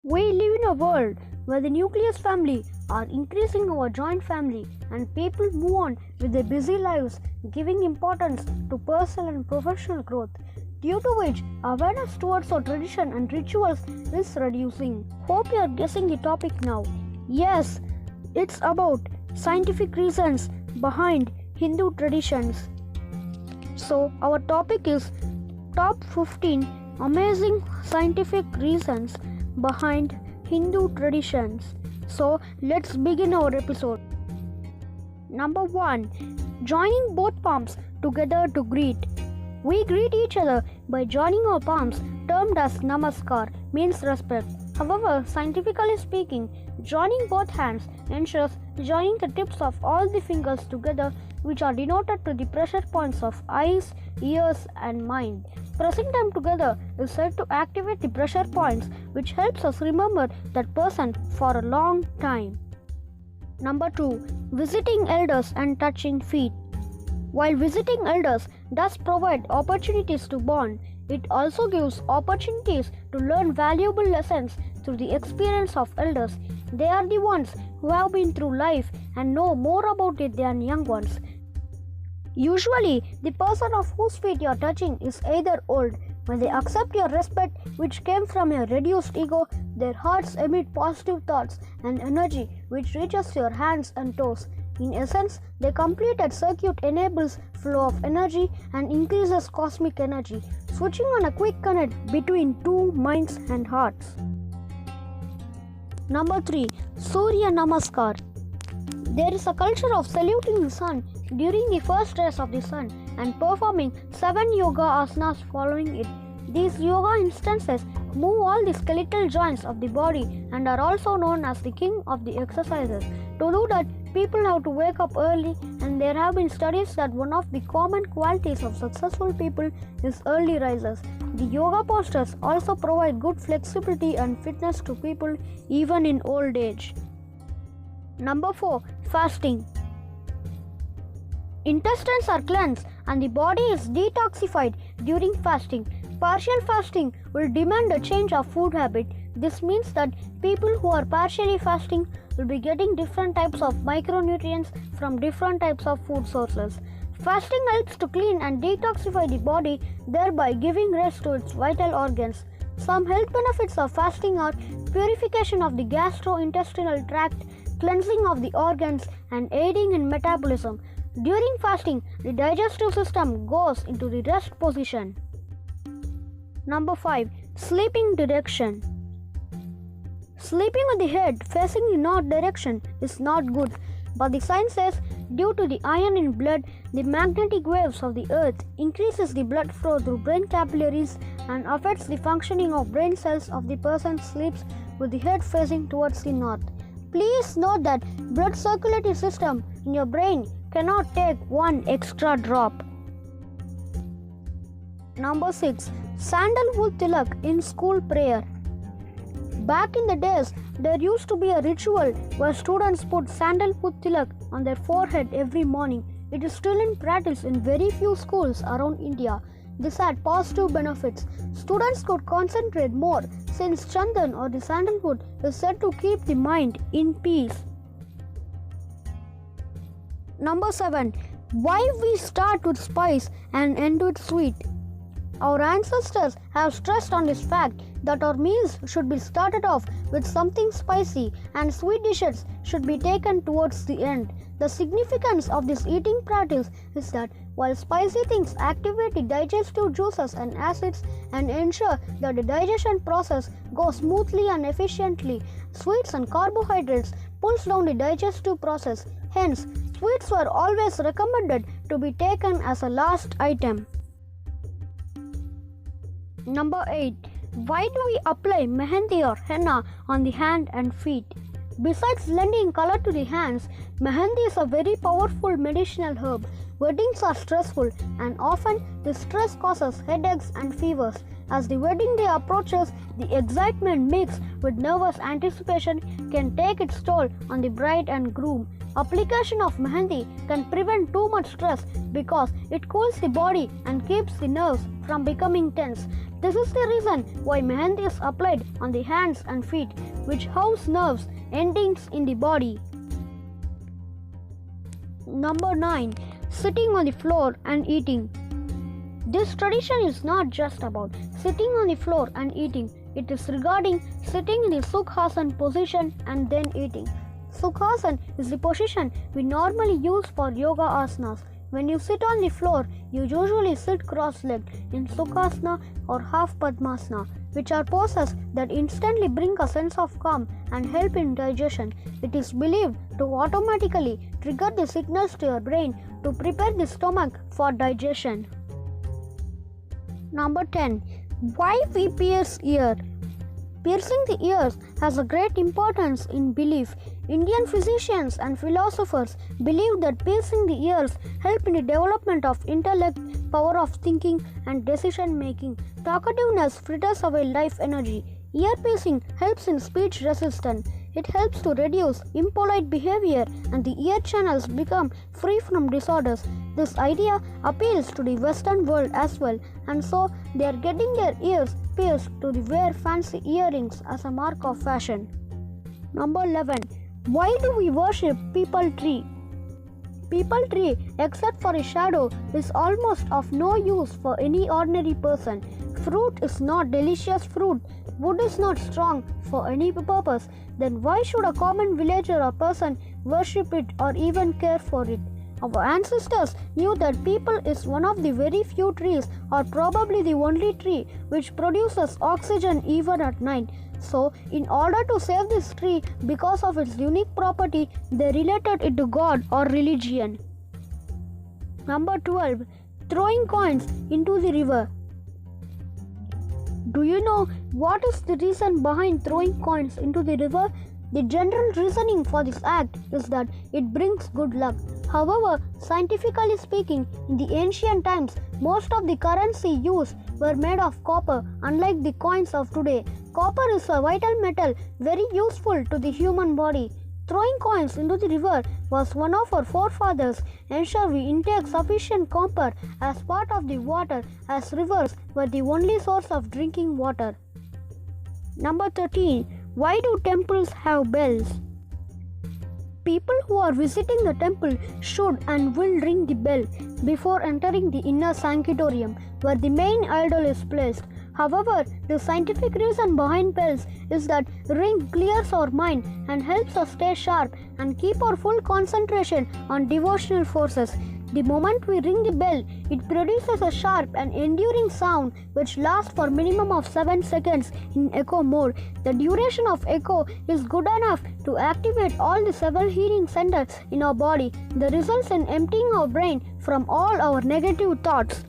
We live in a world where the nucleus family are increasing our joint family and people move on with their busy lives, giving importance to personal and professional growth, due to which awareness towards our tradition and rituals is reducing. Hope you are guessing the topic now. Yes, it's about scientific reasons behind Hindu traditions. So, our topic is top 15 amazing scientific reasons behind Hindu traditions. So, let's begin our episode. Number 1. Joining both palms together to greet. We greet each other by joining our palms, termed as namaskar, means respect. However, scientifically speaking, joining both hands ensures joining the tips of all the fingers together, which are denoted to the pressure points of eyes, ears, and mind. Pressing them together is said to activate the pressure points, which helps us remember that person for a long time. Number 2. Visiting elders and touching feet. While visiting elders does provide opportunities to bond, it also gives opportunities to learn valuable lessons through the experience of elders. They are the ones who have been through life and know more about it than young ones. Usually, the person of whose feet you are touching is either old. When they accept your respect, which came from your reduced ego, their hearts emit positive thoughts and energy which reaches your hands and toes. In essence, the completed circuit enables flow of energy and increases cosmic energy, switching on a quick connect between two minds and hearts. Number 3. Surya Namaskar. There is a culture of saluting the sun during the first rays of the sun and performing 7 yoga asanas following it. These yoga instances move all the skeletal joints of the body and are also known as the king of the exercises. To do that, people have to wake up early, and there have been studies that one of the common qualities of successful people is early risers. The yoga postures also provide good flexibility and fitness to people even in old age. Number 4. Fasting. Intestines are cleansed and the body is detoxified during fasting. Partial fasting will demand a change of food habit. This means that people who are partially fasting will be getting different types of micronutrients from different types of food sources. Fasting helps to clean and detoxify the body, thereby giving rest to its vital organs. Some health benefits of fasting are purification of the gastrointestinal tract, cleansing of the organs, and aiding in metabolism. During fasting, the digestive system goes into the rest position. Number 5. Sleeping direction. Sleeping with the head facing the north direction is not good, but the science says due to the iron in blood, the magnetic waves of the earth increases the blood flow through brain capillaries and affects the functioning of brain cells of the person sleeps with the head facing towards the north. Please note that blood circulatory system in your brain cannot take one extra drop. Number 6. Sandalwood tilak in school prayer. Back in the days, there used to be a ritual where students put sandalwood tilak on their forehead every morning. It is still in practice in very few schools around India. This had positive benefits. Students could concentrate more since chandan or the sandalwood is said to keep the mind in peace. Number 7. Why we start with spice and end with sweet. Our ancestors have stressed on this fact that our meals should be started off with something spicy and sweet dishes should be taken towards the end. The significance of this eating practice is that while spicy things activate the digestive juices and acids and ensure that the digestion process goes smoothly and efficiently, sweets and carbohydrates pulls down the digestive process. Hence, sweets were always recommended to be taken as a last item. Number 8. Why do we apply mehendi or henna on the hand and feet? Besides lending color to the hands, mehendi is a very powerful medicinal herb. Weddings are stressful and often the stress causes headaches and fevers. As the wedding day approaches, the excitement mixed with nervous anticipation can take its toll on the bride and groom. Application of mehendi can prevent too much stress because it cools the body and keeps the nerves from becoming tense. This is the reason why mehendi is applied on the hands and feet, which house nerves endings in the body. Number 9. Sitting on the floor and eating. This tradition is not just about sitting on the floor and eating. It is regarding sitting in the Sukhasana position and then eating. Sukhasana is the position we normally use for yoga asanas. When you sit on the floor, you usually sit cross-legged in Sukhasana or half Padmasana, which are poses that instantly bring a sense of calm and help in digestion. It is believed to automatically trigger the signals to your brain to prepare the stomach for digestion. Number 10. Why we pierce ear? Piercing the ears has a great importance in belief. Indian physicians and philosophers believe that piercing the ears help in the development of intellect, power of thinking, and decision making. Talkativeness fritters away life energy. Ear piercing helps in speech resistance. It helps to reduce impolite behavior and the ear channels become free from disorders. This idea appeals to the Western world as well, and so they are getting their ears pierced to wear fancy earrings as a mark of fashion. Number 11. Why do we worship peepal tree? Peepal tree, except for its shadow, is almost of no use for any ordinary person. Fruit is not delicious fruit. Wood is not strong for any purpose. Then why should a common villager or person worship it or even care for it? Our ancestors knew that peepal is one of the very few trees, or probably the only tree, which produces oxygen even at night. So, in order to save this tree because of its unique property, they related it to God or religion. Number 12. Throwing coins into the river. Do you know what is the reason behind throwing coins into the river? The general reasoning for this act is that it brings good luck. However, scientifically speaking, in the ancient times, most of the currency used were made of copper, unlike the coins of today. Copper is a vital metal very useful to the human body. Throwing coins into the river was one of our forefathers ensure we intake sufficient copper as part of the water, as rivers were the only source of drinking water. Number 13. Why do temples have bells? People who are visiting the temple should and will ring the bell before entering the inner sanctorium where the main idol is placed. However, the scientific reason behind bells is that ring clears our mind and helps us stay sharp and keep our full concentration on devotional forces. The moment we ring the bell, it produces a sharp and enduring sound which lasts for minimum of 7 seconds in echo mode. The duration of echo is good enough to activate all the 7 hearing centers in our body. That results in emptying our brain from all our negative thoughts.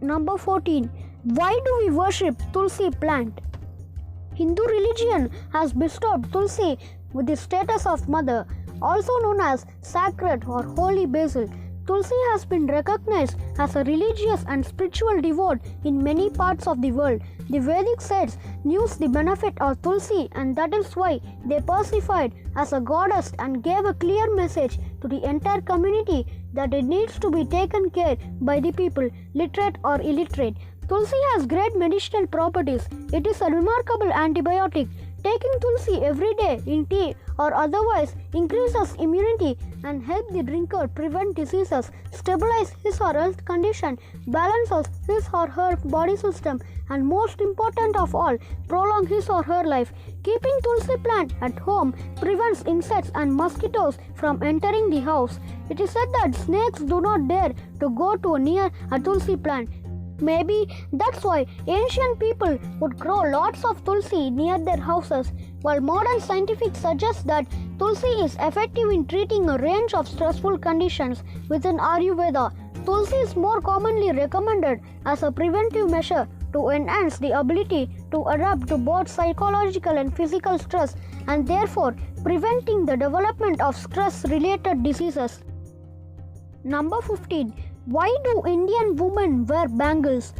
Number 14. Why do we worship Tulsi plant? Hindu religion has bestowed Tulsi with the status of mother, also known as sacred or holy basil. Tulsi has been recognized as a religious and spiritual devote in many parts of the world. The Vedic sages knew the benefit of Tulsi, and that is why they personified as a goddess and gave a clear message to the entire community that it needs to be taken care by the people, literate or illiterate. Tulsi has great medicinal properties. It is a remarkable antibiotic. Taking Tulsi every day in tea or otherwise increases immunity and helps the drinker prevent diseases, stabilize his or her health condition, balances his or her body system, and most important of all, prolong his or her life. Keeping Tulsi plant at home prevents insects and mosquitoes from entering the house. It is said that snakes do not dare to go too near a Tulsi plant. Maybe that's why ancient people would grow lots of Tulsi near their houses, while modern scientific suggests that Tulsi is effective in treating a range of stressful conditions within Ayurveda. Tulsi is more commonly recommended as a preventive measure to enhance the ability to adapt to both psychological and physical stress, and therefore preventing the development of stress-related diseases. Number 15. Why do Indian women wear bangles?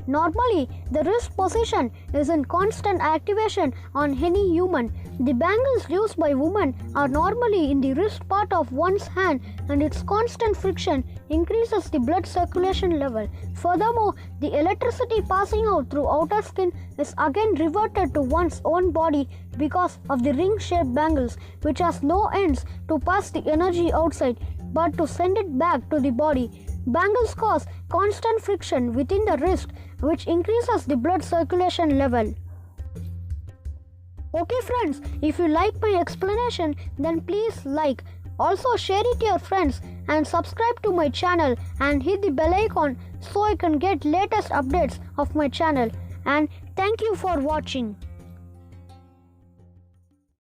Normally, the wrist position is in constant activation on any human. The bangles used by women are normally in the wrist part of one's hand, and its constant friction increases the blood circulation level. Furthermore, the electricity passing out through outer skin is again reverted to one's own body because of the ring-shaped bangles, which has no ends to pass the energy outside but to send it back to the body. Bangles cause constant friction within the wrist, which increases the blood circulation level. Okay friends, if you like my explanation, then please like. Also share it to your friends and subscribe to my channel and hit the bell icon so I can get latest updates of my channel. And thank you for watching.